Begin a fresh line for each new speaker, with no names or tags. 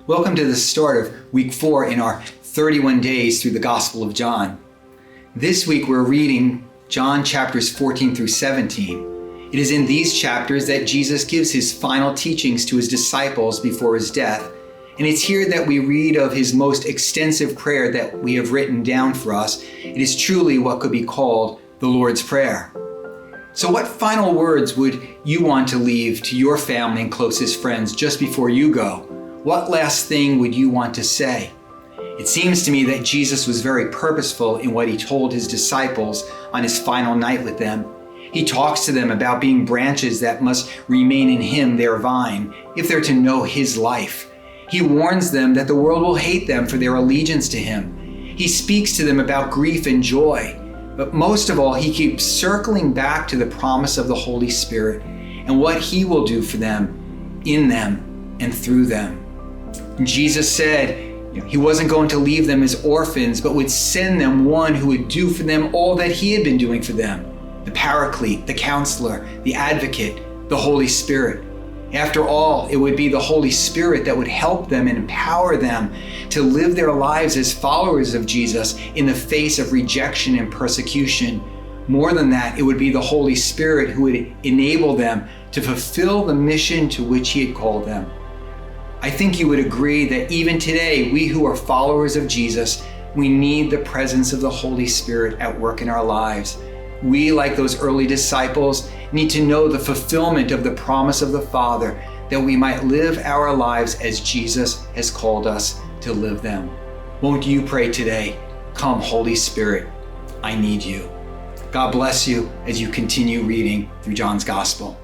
Welcome to the start of week 4 in our 31 days through the Gospel of John. This week we're reading John chapters 14 through 17. It is in these chapters that Jesus gives his final teachings to his disciples before his death, and it's here that we read of his most extensive prayer that we have written down for us. It is truly what could be called the Lord's Prayer. So what final words would you want to leave to your family and closest friends just before you go? What last thing would you want to say? It seems to me that Jesus was very purposeful in what he told his disciples on his final night with them. He talks to them about being branches that must remain in him, their vine, if they're to know his life. He warns them that the world will hate them for their allegiance to him. He speaks to them about grief and joy. But most of all, he keeps circling back to the promise of the Holy Spirit and what he will do for them, in them, and through them. Jesus said he wasn't going to leave them as orphans, but would send them one who would do for them all that he had been doing for them. The Paraclete, the Counselor, the Advocate, the Holy Spirit. After all, it would be the Holy Spirit that would help them and empower them to live their lives as followers of Jesus in the face of rejection and persecution. More than that, it would be the Holy Spirit who would enable them to fulfill the mission to which he had called them. I think you would agree that even today, we who are followers of Jesus, we need the presence of the Holy Spirit at work in our lives. We, like those early disciples, need to know the fulfillment of the promise of the Father, that we might live our lives as Jesus has called us to live them. Won't you pray today? Come, Holy Spirit, I need you. God bless you as you continue reading through John's Gospel.